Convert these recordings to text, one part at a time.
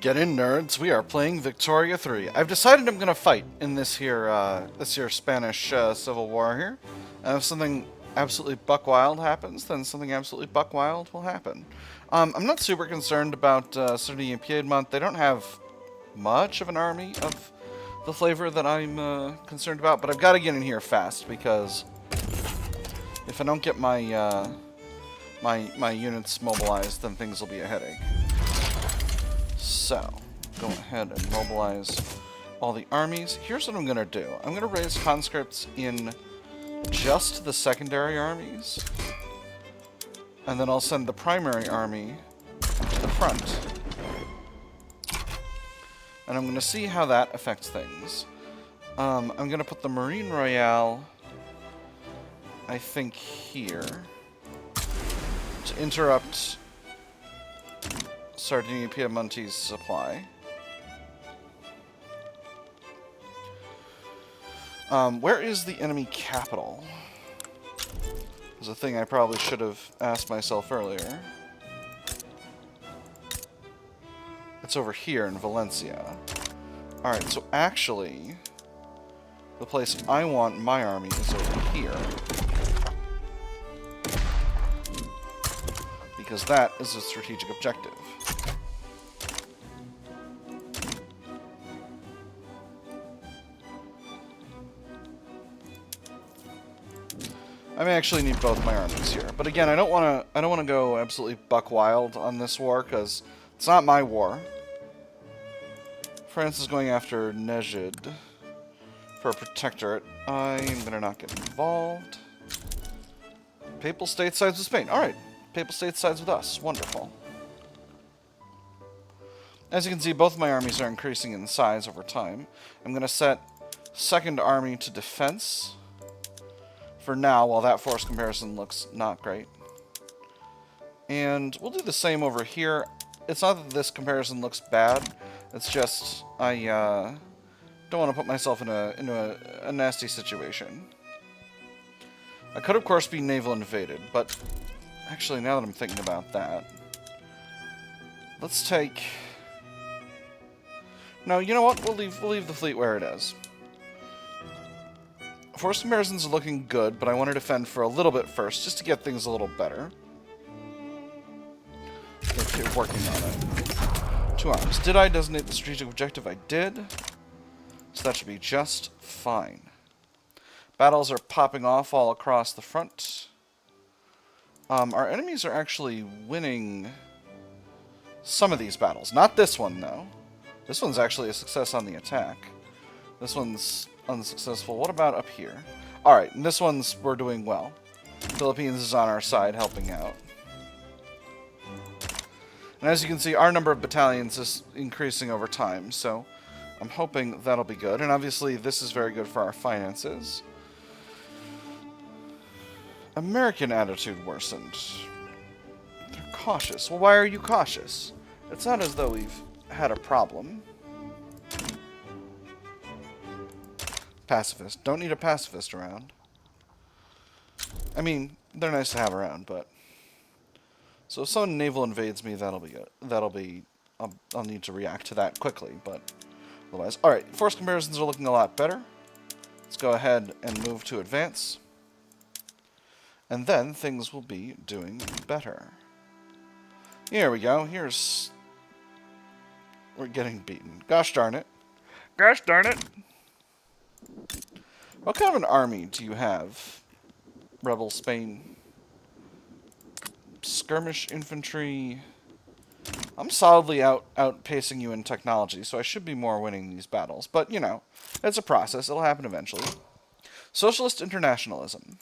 Get in, nerds. We are playing Victoria 3. I've decided I'm gonna fight in this here Spanish Civil War here. And if something absolutely buck wild happens, then something absolutely buck wild will happen. I'm not super concerned about Sardinia and Piedmont. They don't have much of an army of the flavor that I'm concerned about, but I've got to get in here fast because if I don't get my my units mobilized, then things will be a headache. So, go ahead and mobilize all the armies. Here's what I'm going to do. I'm going to raise conscripts in just the secondary armies, and then I'll send the primary army to the front. And I'm going to see how that affects things. I'm going to put the Marine Royale, I think, here to interrupt Sardinia Piemonte's supply. Where is the enemy capital? Is a thing I probably should have asked myself earlier. It's over here in Valencia. Alright, so actually, the place I want my army is over here. Because that is a strategic objective. I may actually need both my armies here, but again, I don't want to go absolutely buck wild on this war because it's not my war. France is going after Nejid for a protectorate. I'm gonna not get involved. Papal State sides with Spain. All right, Papal State sides with us. Wonderful. As you can see, both my armies are increasing in size over time. I'm gonna set Second Army to defense for now, while that force comparison looks not great. And we'll do the same over here. It's not that this comparison looks bad. It's just I don't want to put myself into a nasty situation. I could, of course, be naval invaded, but actually, now that I'm thinking about that, let's take. No, you know what? We'll leave the fleet where it is. Force comparisons are looking good, but I want to defend for a little bit first, just to get things a little better. Okay, working on it. 2 arms. Did I designate the strategic objective? I did. So that should be just fine. Battles are popping off all across the front. Our enemies are actually winning some of these battles. Not this one, though. This one's actually a success on the attack. This one's unsuccessful. What about up here? Alright, and this one's we're doing well. Philippines is on our side helping out. And as you can see, our number of battalions is increasing over time, so I'm hoping that'll be good. And obviously, this is very good for our finances. American attitude worsened. They're cautious. Well, why are you cautious? It's not as though we've had a problem. Pacifist. Don't need a pacifist around. I mean, they're nice to have around, but... So if someone naval invades me, that'll be good. That'll be... I'll need to react to that quickly, but... Otherwise... Alright, force comparisons are looking a lot better. Let's go ahead and move to advance. And then things will be doing better. Here we go. Here's... We're getting beaten. Gosh darn it. Gosh darn it! What kind of an army do you have, Rebel Spain? Skirmish infantry. I'm solidly outpacing you in technology, so I should be more winning these battles. But, you know, it's a process. It'll happen eventually. Socialist Internationalism.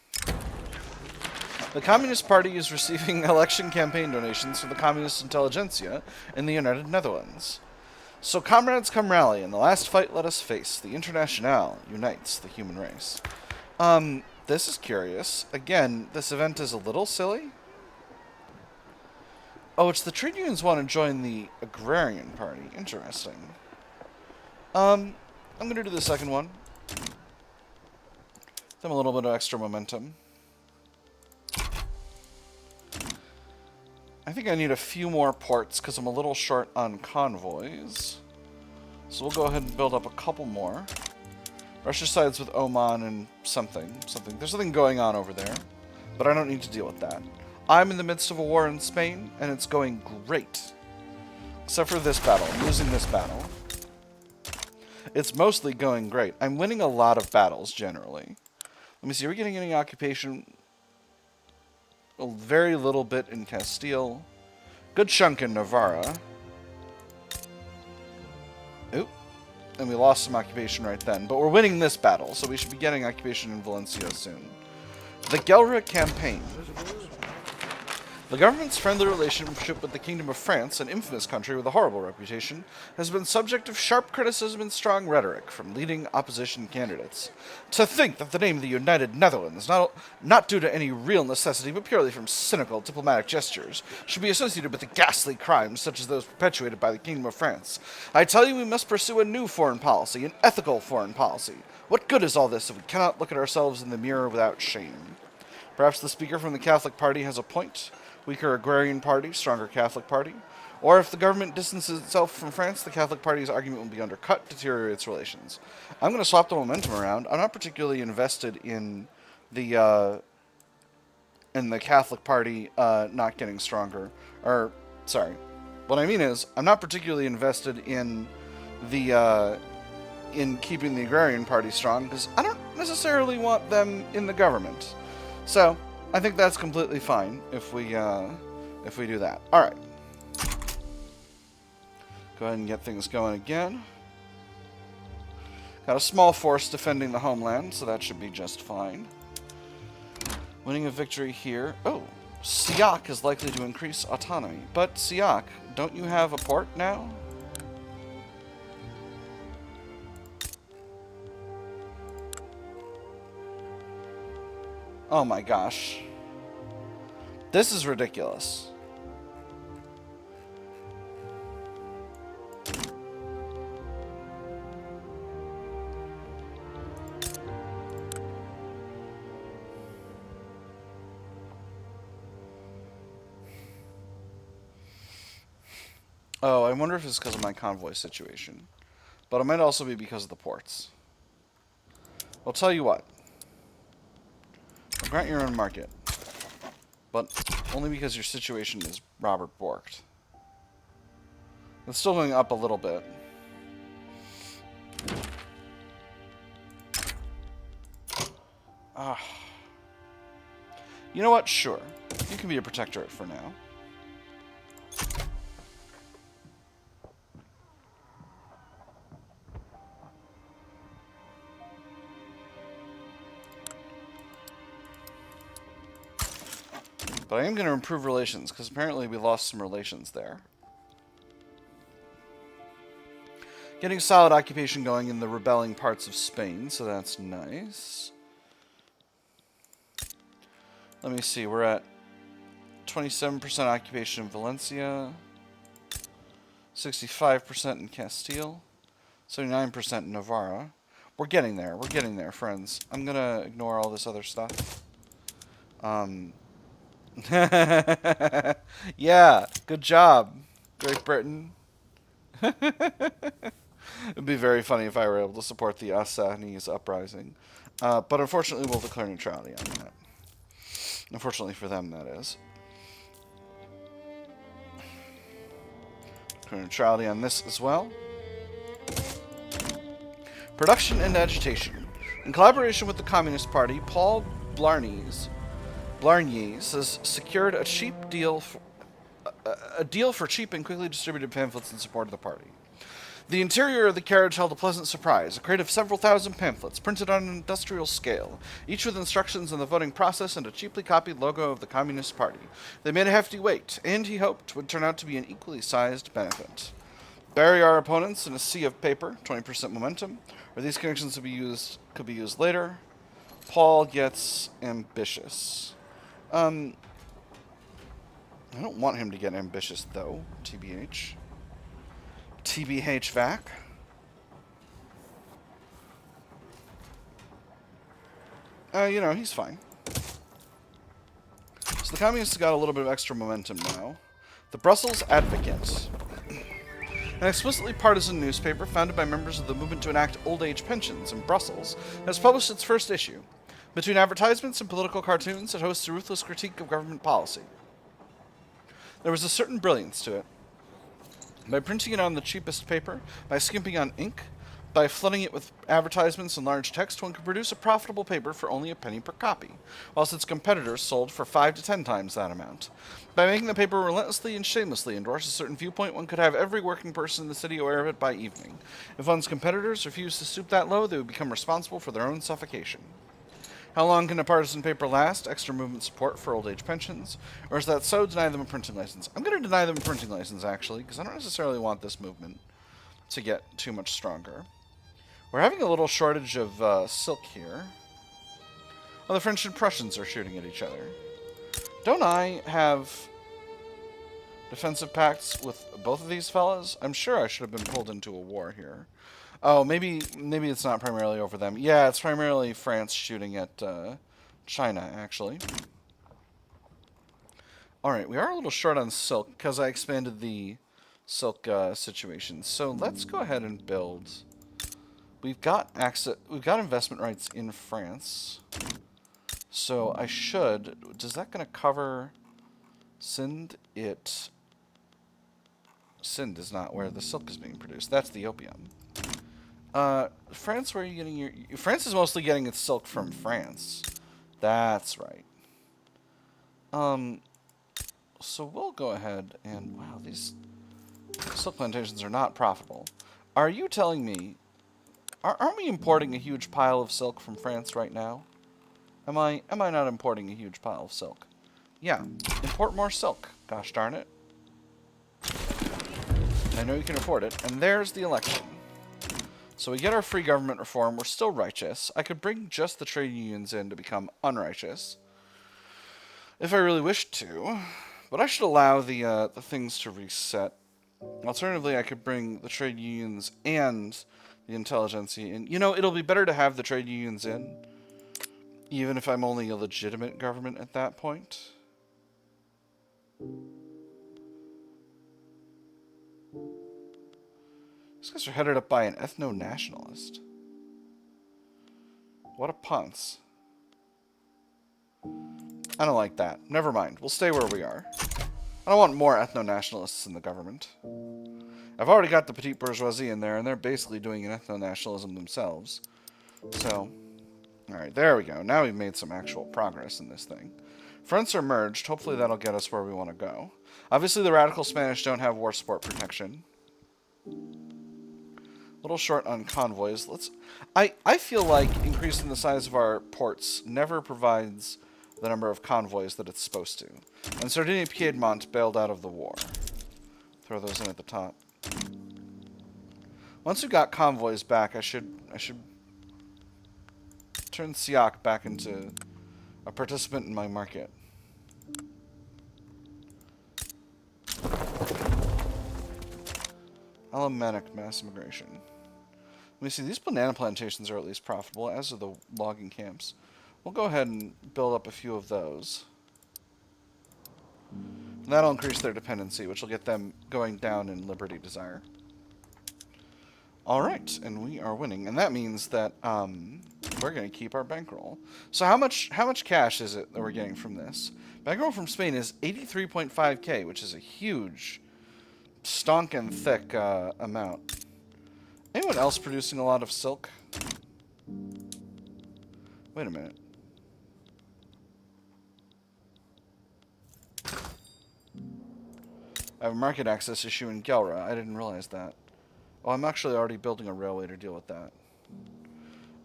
The Communist Party is receiving election campaign donations from the Communist intelligentsia in the United Netherlands. So comrades come rally, in the last fight let us face. The Internationale unites the human race. This is curious. Again, this event is a little silly. Oh, it's the trade unions want to join the agrarian party. Interesting. I'm going to do the second one. Give them a little bit of extra momentum. I think I need a few more ports because I'm a little short on convoys. So we'll go ahead and build up a couple more. Russia sides with Oman and something. There's something going on over there, but I don't need to deal with that. I'm in the midst of a war in Spain, and it's going great. Except for this battle. I'm losing this battle. It's mostly going great. I'm winning a lot of battles, generally. Let me see. Are we getting any occupation? A very little bit in Castile. Good chunk in Navarra. Oop. And we lost some occupation right then. But we're winning this battle, so we should be getting occupation in Valencia soon. The Guerra Campaign. The government's friendly relationship with the Kingdom of France, an infamous country with a horrible reputation, has been subject of sharp criticism and strong rhetoric from leading opposition candidates. To think that the name of the United Netherlands, not due to any real necessity but purely from cynical diplomatic gestures, should be associated with the ghastly crimes such as those perpetuated by the Kingdom of France. I tell you, we must pursue a new foreign policy, an ethical foreign policy. What good is all this if we cannot look at ourselves in the mirror without shame? Perhaps the speaker from the Catholic Party has a point. Weaker agrarian party, stronger Catholic party. Or if the government distances itself from France, the Catholic Party's argument will be undercut, deteriorates relations. I'm going to swap the momentum around. I'm not particularly invested in the Catholic Party not getting stronger. Or, sorry. What I mean is, I'm not particularly invested in the in keeping the agrarian party strong, because I don't necessarily want them in the government. So, I think that's completely fine if we do that. All right. Go ahead and get things going again. Got a small force defending the homeland, so that should be just fine. Winning a victory here. Oh, Siak is likely to increase autonomy. But Siak, don't you have a port now? Oh my gosh. This is ridiculous. Oh, I wonder if it's because of my convoy situation. But it might also be because of the ports. I'll tell you what. Grant your own market. But only because your situation is Robert Borked. It's still going up a little bit. Ah. You know what? Sure. You can be a protectorate for now. But I am going to improve relations, because apparently we lost some relations there. Getting solid occupation going in the rebelling parts of Spain, so that's nice. Let me see, we're at 27% occupation in Valencia, 65% in Castile, 79% in Navarra. We're getting there, friends. I'm going to ignore all this other stuff. Yeah, good job, Great Britain. It'd be very funny if I were able to support the Assanese uprising. But unfortunately, we'll declare neutrality on that. Unfortunately for them, that is. Declare neutrality on this as well. Production and agitation. In collaboration with the Communist Party, Paul Blarney's has secured a deal for cheap and quickly distributed pamphlets in support of the party. The interior of the carriage held a pleasant surprise, a crate of several thousand pamphlets, printed on an industrial scale, each with instructions on the voting process and a cheaply copied logo of the Communist Party. They made a hefty weight, and he hoped would turn out to be an equally sized benefit. Bury our opponents in a sea of paper, 20% momentum, or these connections could be used later. Paul gets ambitious. I don't want him to get ambitious, though, TBH. TBH vac. You know, he's fine. So the communists got a little bit of extra momentum now. The Brussels Advocate. An explicitly partisan newspaper founded by members of the movement to enact old age pensions in Brussels has published its first issue. Between advertisements and political cartoons, it hosts a ruthless critique of government policy. There was a certain brilliance to it. By printing it on the cheapest paper, by skimping on ink, by flooding it with advertisements and large text, one could produce a profitable paper for only a penny per copy, whilst its competitors sold for 5 to 10 times that amount. By making the paper relentlessly and shamelessly endorse a certain viewpoint, one could have every working person in the city aware of it by evening. If one's competitors refused to stoop that low, they would become responsible for their own suffocation. How long can a partisan paper last? Extra movement support for old age pensions? Or is that so? Deny them a printing license. I'm going to deny them a printing license, actually, because I don't necessarily want this movement to get too much stronger. We're having a little shortage of silk here. Oh, the French and Prussians are shooting at each other. Don't I have defensive pacts with both of these fellas? I'm sure I should have been pulled into a war here. Oh, maybe it's not primarily over them. Yeah, it's primarily France shooting at China, actually. Alright, we are a little short on silk because I expanded the silk situation. So let's go ahead and build. We've got investment rights in France. So I should. Is that going to cover Sind? Sind is not where the silk is being produced. That's the opium. France, where are you getting your... France is mostly getting its silk from France. That's right. So we'll go ahead and... Wow, these silk plantations are not profitable. Are you telling me... Aren't we importing a huge pile of silk from France right now? Am I not importing a huge pile of silk? Yeah, import more silk. Gosh darn it. I know you can afford it. And there's the election. So we get our free government reform. We're still righteous. I could bring just the trade unions in to become unrighteous, if I really wished to. But I should allow the things to reset. Alternatively, I could bring the trade unions and the intelligentsia in. You know, it'll be better to have the trade unions in, even if I'm only a legitimate government at that point. These guys are headed up by an ethno-nationalist. What a ponce. I don't like that. Never mind. We'll stay where we are. I don't want more ethno-nationalists in the government. I've already got the petite bourgeoisie in there, and they're basically doing an ethno-nationalism themselves. So, alright, there we go. Now we've made some actual progress in this thing. Fronts are merged. Hopefully that'll get us where we want to go. Obviously the radical Spanish don't have war support protection. A little short on convoys. I feel like increasing the size of our ports never provides the number of convoys that it's supposed to. And Sardinia-Piedmont bailed out of the war. Throw those in at the top. Once we've got convoys back, I should turn Siak back into a participant in my market. Alemannic mass immigration. Let me see, these banana plantations are at least profitable, as are the logging camps. We'll go ahead and build up a few of those. And that'll increase their dependency, which will get them going down in liberty desire. Alright, and we are winning. And that means that we're going to keep our bankroll. So how much cash is it that we're getting from this? Bankroll from Spain is 83.5k, which is a huge, stonkin' thick amount. Anyone else producing a lot of silk? Wait a minute. I have a market access issue in Gelra. I didn't realize that. Oh, I'm actually already building a railway to deal with that.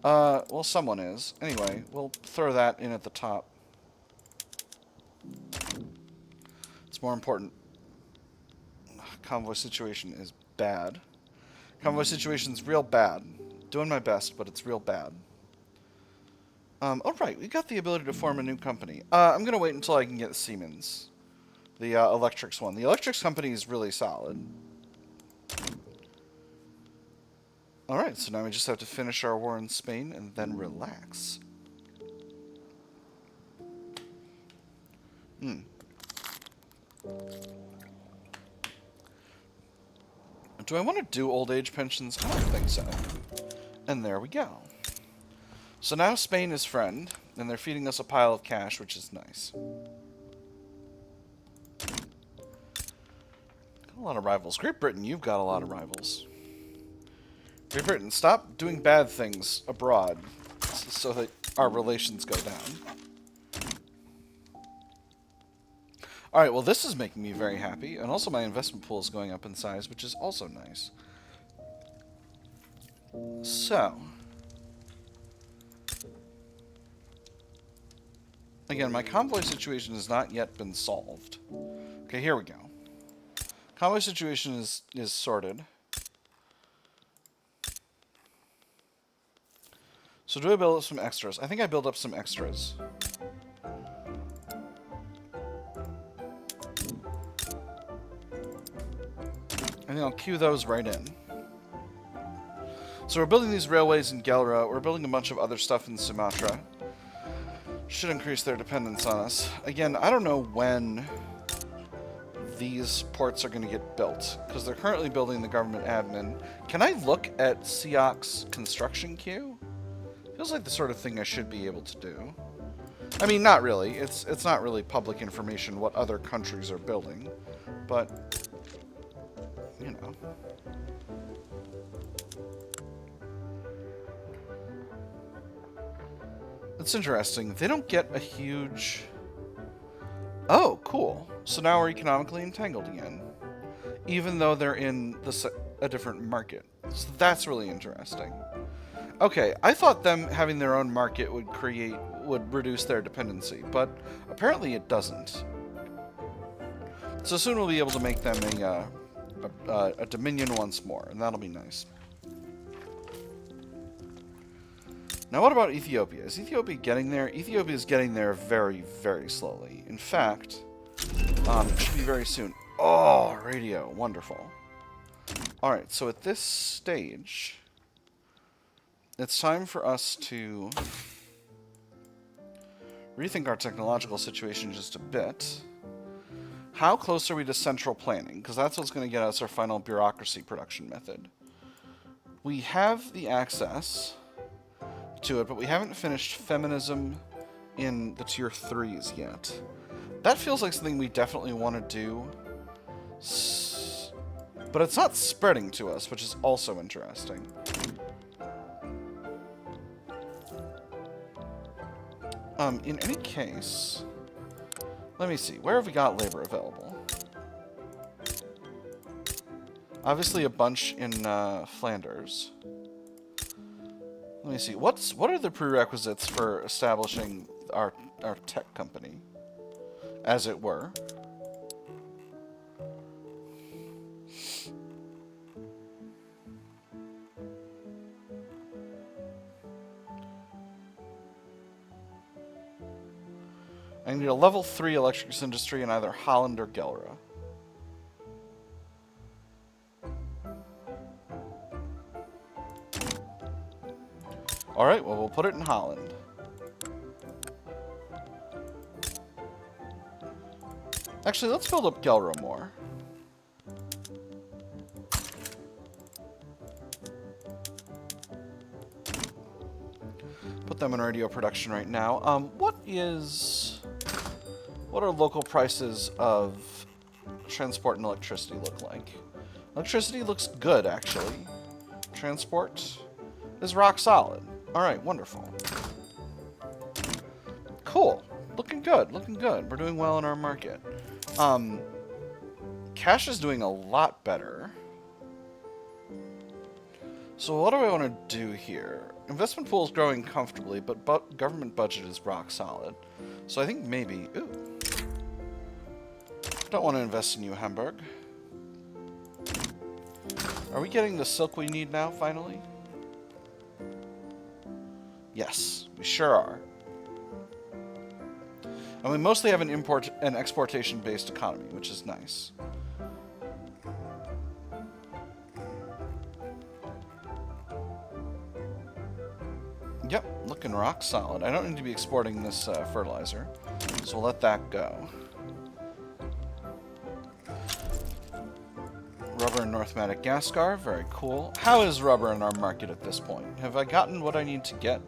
Well, someone is. Anyway, we'll throw that in at the top. It's more important. Convoy situation is bad. Convoy situation's real bad. Doing my best, but it's real bad. Alright, we got the ability to form a new company. I'm gonna wait until I can get Siemens. The electrics one. The electrics company is really solid. Alright, so now we just have to finish our war in Spain and then relax. Do I want to do old age pensions? I don't think so. And there we go. So now Spain is friend, and they're feeding us a pile of cash, which is nice. Got a lot of rivals. Great Britain, you've got a lot of rivals. Great Britain, stop doing bad things abroad so that our relations go down. Alright, well this is making me very happy, and also my investment pool is going up in size, which is also nice. So, again, my convoy situation has not yet been solved. Okay, here we go. Convoy situation is sorted. So do I build up some extras? I think I build up some extras. I think I'll queue those right in. So we're building these railways in Gelre. We're building a bunch of other stuff in Sumatra. Should increase their dependence on us. Again, I don't know when these ports are going to get built, because they're currently building the government admin. Can I look at SEOC's construction queue? Feels like the sort of thing I should be able to do. I mean, not really. It's not really public information what other countries are building, but you know. It's interesting. They don't get a huge... Oh, cool. So now we're economically entangled again, even though they're in a different market. So that's really interesting. Okay, I thought them having their own market would reduce their dependency, but apparently it doesn't. So soon we'll be able to make them a dominion once more, and that'll be nice. Now what about Ethiopia? Is Ethiopia getting there? Ethiopia is getting there very, very slowly. In fact, it should be very soon. Oh, radio. Wonderful. Alright, so at this stage, it's time for us to rethink our technological situation just a bit. How close are we to central planning? Because that's what's going to get us our final bureaucracy production method. We have the access to it, but we haven't finished feminism in the tier 3s yet. That feels like something we definitely want to do, but it's not spreading to us, which is also interesting. In any case, let me see, where have we got labor available? Obviously a bunch in Flanders. Let me see. What are the prerequisites for establishing our tech company, as it were? I need a level 3 electrics industry in either Holland or Gelre. Alright, well, we'll put it in Holland. Actually, let's build up Gelre more. Put them in radio production right now. What are local prices of transport and electricity look like? Electricity looks good, actually. Transport is rock solid. Alright, wonderful. Cool. Looking good, looking good. We're doing well in our market. Cash is doing a lot better. So what do I want to do here? Investment pool is growing comfortably, but government budget is rock solid. So I think maybe... Ooh. Don't want to invest in you, Hamburg. Are we getting the silk we need now, finally? Yes, we sure are. And we mostly have an exportation-based economy, which is nice. Yep, looking rock solid. I don't need to be exporting this fertilizer, so we'll let that go. Rubber in North arithmetic gas scar. Very cool. How is rubber in our market at this point? Have I gotten what I need to get?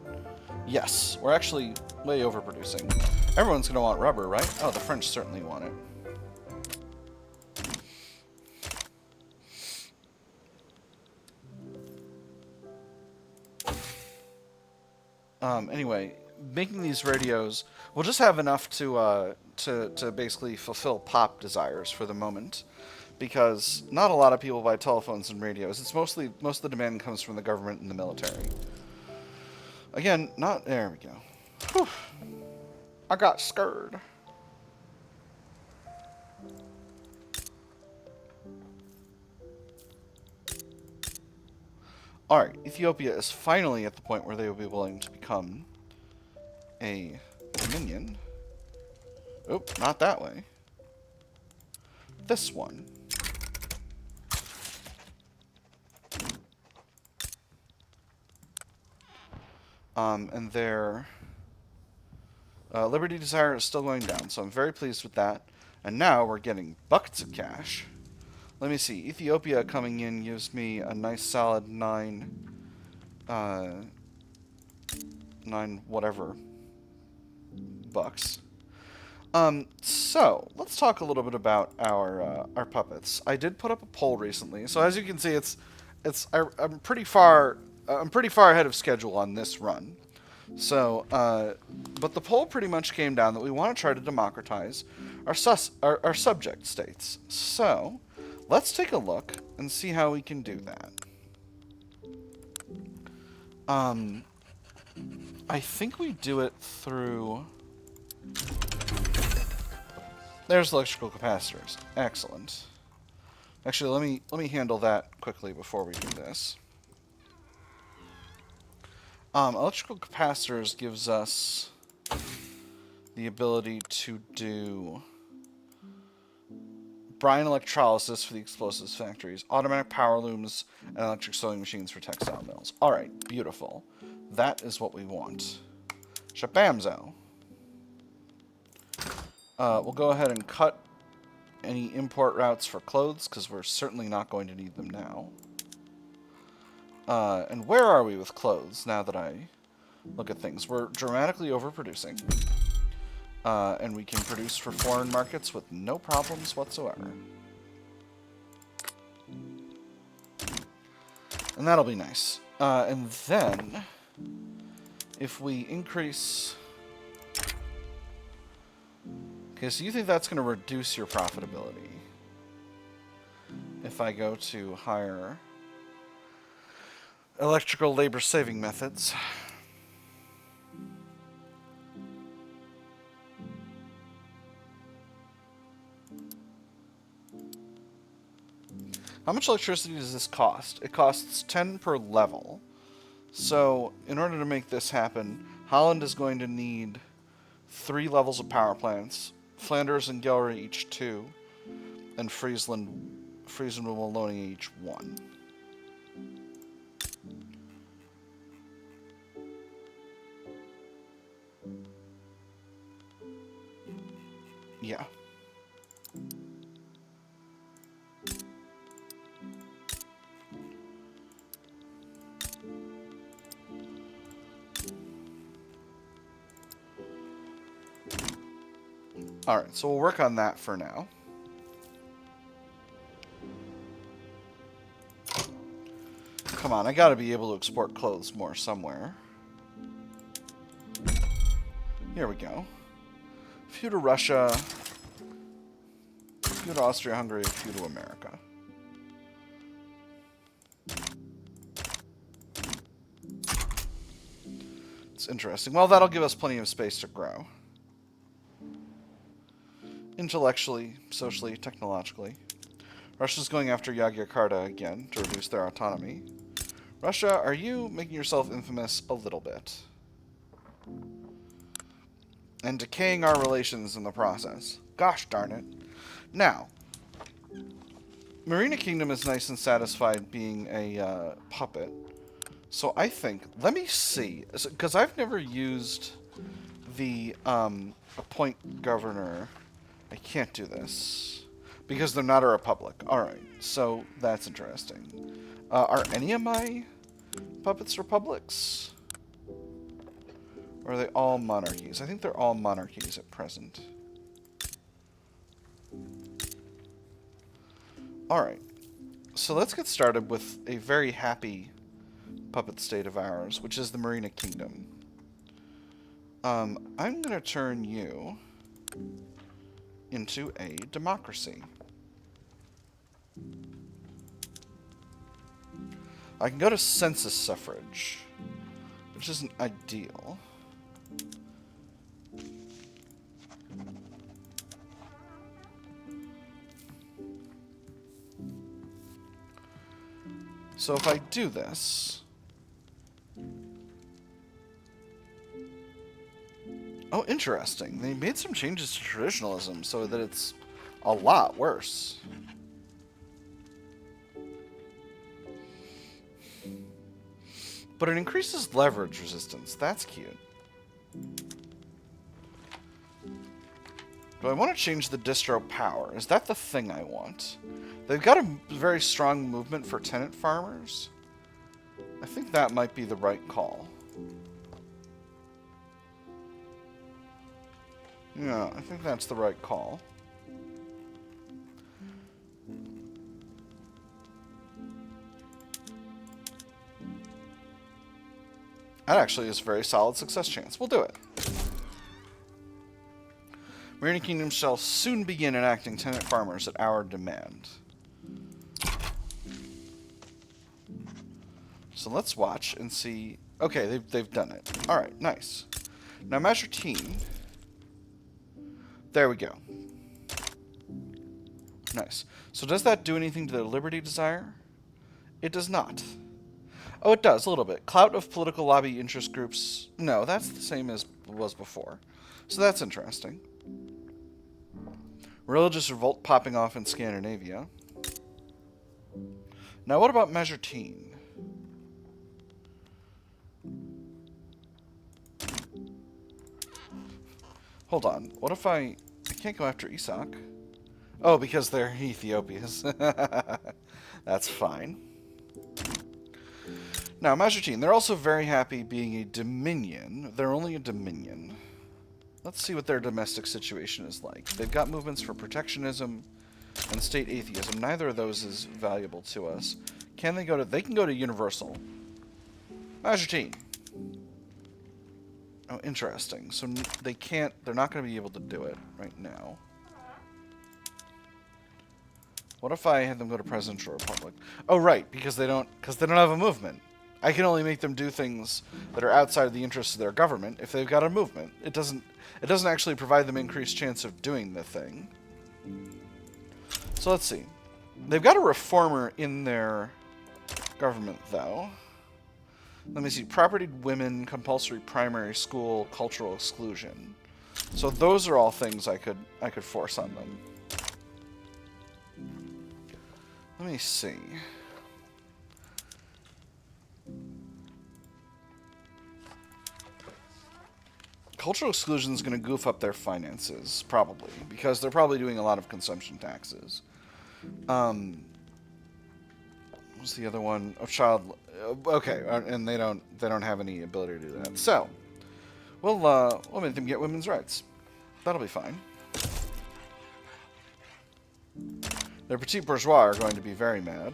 Yes. We're actually way overproducing. Everyone's going to want rubber, right? Oh, the French certainly want it. Anyway, making these radios, we'll just have enough to basically fulfill pop desires for the moment, because not a lot of people buy telephones and radios. It's most of the demand comes from the government and the military. Again, there we go. Whew. I got scared. Alright, Ethiopia is finally at the point where they will be willing to become a dominion. Oop, not that way. This one. And their liberty desire is still going down, so I'm very pleased with that. And now we're getting buckets of cash. Let me see. Ethiopia coming in gives me a nice solid 9 whatever bucks. So let's talk a little bit about our puppets. I did put up a poll recently, so as you can see, I'm pretty far ahead of schedule on this run. So, but the poll pretty much came down that we want to try to democratize our subject states. So, let's take a look and see how we can do that. I think we do it through... There's electrical capacitors. Excellent. Actually, let me handle that quickly before we do this. Electrical capacitors gives us the ability to do brine electrolysis for the explosives factories, automatic power looms, and electric sewing machines for textile mills. Alright, beautiful. That is what we want. Shabamzo. We'll go ahead and cut any import routes for clothes, because we're certainly not going to need them now. And where are we with clothes, now that I look at things? We're dramatically overproducing. And we can produce for foreign markets with no problems whatsoever. And that'll be nice. And then, if we increase... Okay, so you think that's going to reduce your profitability. If I go to higher electrical labor saving methods. How much electricity does this cost? It costs 10 per level. So, in order to make this happen, Holland is going to need 3 levels of power plants, Flanders and Gelre each 2, and Friesland and Wallonia each 1. Yeah. Alright, so we'll work on that for now. Come on, I gotta be able to export clothes more somewhere. Here we go. A few to Russia. A few to Austria-Hungary, a few to America. It's interesting. Well, that'll give us plenty of space to grow. Intellectually, socially, technologically. Russia's going after Yogyakarta again to reduce their autonomy. Russia, are you making yourself infamous a little bit? And decaying our relations in the process. Gosh darn it. Now, Marina Kingdom is nice and satisfied being a puppet. So I think, let me see, because I've never used the appoint governor. I can't do this. Because they're not a republic. Alright, so that's interesting. Are any of my puppets republics? Or are they all monarchies? I think they're all monarchies at present. Alright, so let's get started with a very happy puppet state of ours, which is the Marina Kingdom. I'm going to turn you into a democracy. I can go to census suffrage, which isn't ideal. So if I do this... Oh, interesting. They made some changes to traditionalism so that it's a lot worse. But it increases leverage resistance. That's cute. Do I want to change the distro power? Is that the thing I want? They've got a very strong movement for tenant farmers. I think that might be the right call. Yeah, I think that's the right call. That actually is a very solid success chance. We'll do it. Marina Kingdom shall soon begin enacting tenant farmers at our demand. So let's watch and see. Okay, they've done it. Alright, nice. Now measure team. There we go. Nice. So does that do anything to their liberty desire? It does not. Oh, it does, a little bit. Clout of political lobby interest groups. No, that's the same as was before. So that's interesting. Religious revolt popping off in Scandinavia. Now what about measure teen? Hold on. What if I can't go after Isak? Oh, because they're Ethiopians. That's fine. Now, Majortine, they're also very happy being a dominion. They're only a dominion. Let's see what their domestic situation is like. They've got movements for protectionism and state atheism. Neither of those is valuable to us. Can they go to... They can go to universal. Majortine. Oh, interesting. So they can't... They're not going to be able to do it right now. What if I had them go to presidential republic? Oh, right, because they don't have a movement. I can only make them do things that are outside of the interests of their government if they've got a movement. It doesn't actually provide them increased chance of doing the thing. So let's see. They've got a reformer in their government, though. Let me see. Propertied women, compulsory primary school, cultural exclusion. So those are all things I could force on them. Let me see. Cultural exclusion is going to goof up their finances, probably, because they're probably doing a lot of consumption taxes. What's the other one? Oh, child. Okay, and they don't have any ability to do that. So, we'll make them get women's rights. That'll be fine. Their petit bourgeois are going to be very mad.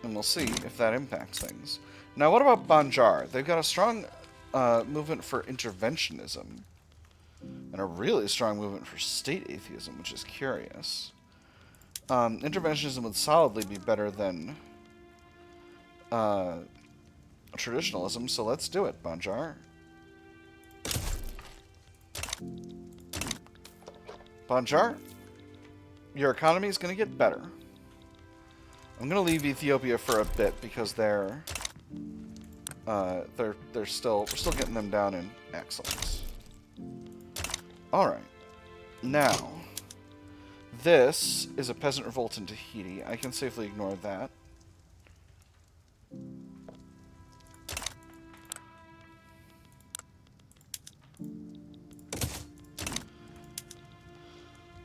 And we'll see if that impacts things. Now, what about Banjar? They've got a strong movement for interventionism. And a really strong movement for state atheism, which is curious. Interventionism would solidly be better than traditionalism, so let's do it, Banjar. Banjar, your economy is going to get better. I'm going to leave Ethiopia for a bit because we're still getting them down in excellence. All right, now this is a peasant revolt in Tahiti. I can safely ignore that.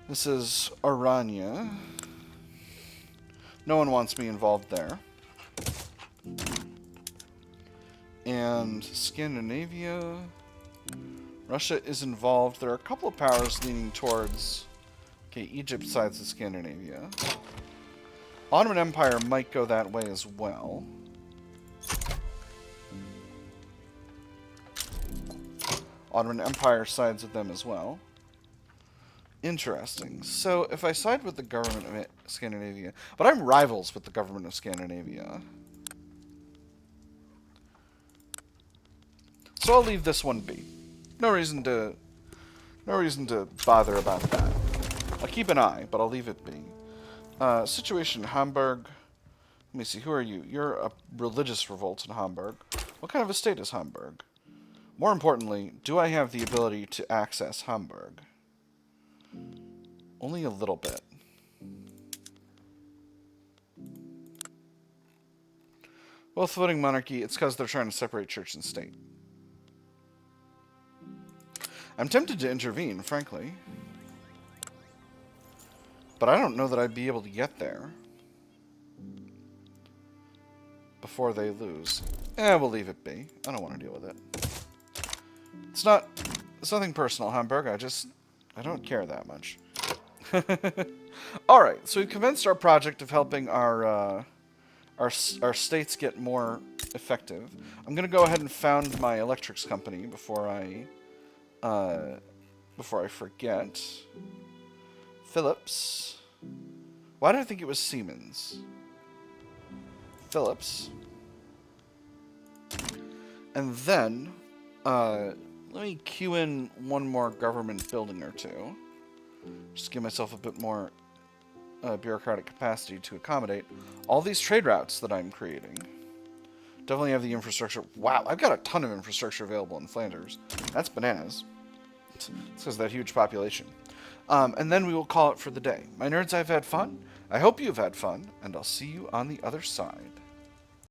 This is Aranya. No one wants me involved there. And Scandinavia. Russia is involved. There are a couple of powers leaning towards... Okay, Egypt sides with Scandinavia. Ottoman Empire might go that way as well. Ottoman Empire sides with them as well. Interesting. So, if I side with the government of Scandinavia... But I'm rivals with the government of Scandinavia. So I'll leave this one be. No reason to bother about that. I'll keep an eye, but I'll leave it be. Situation in Hamburg. Let me see, who are you? You're a religious revolt in Hamburg. What kind of a state is Hamburg? More importantly, do I have the ability to access Hamburg? Only a little bit. Both voting monarchy, it's because they're trying to separate church and state. I'm tempted to intervene, frankly. But I don't know that I'd be able to get there before they lose. We'll leave it be. I don't want to deal with it. It's nothing personal, Hamburg. I don't care that much. Alright, so we've commenced our project of helping our states get more effective. I'm going to go ahead and found my electrics company before I forget. Philips. Why did I think it was Siemens? Philips. And then, let me queue in one more government building or two. Just give myself a bit more bureaucratic capacity to accommodate all these trade routes that I'm creating. Definitely have the infrastructure. Wow, I've got a ton of infrastructure available in Flanders. That's bananas. It's because of that huge population. And then we will call it for the day. My nerds, I've had fun. I hope you've had fun, and I'll see you on the other side.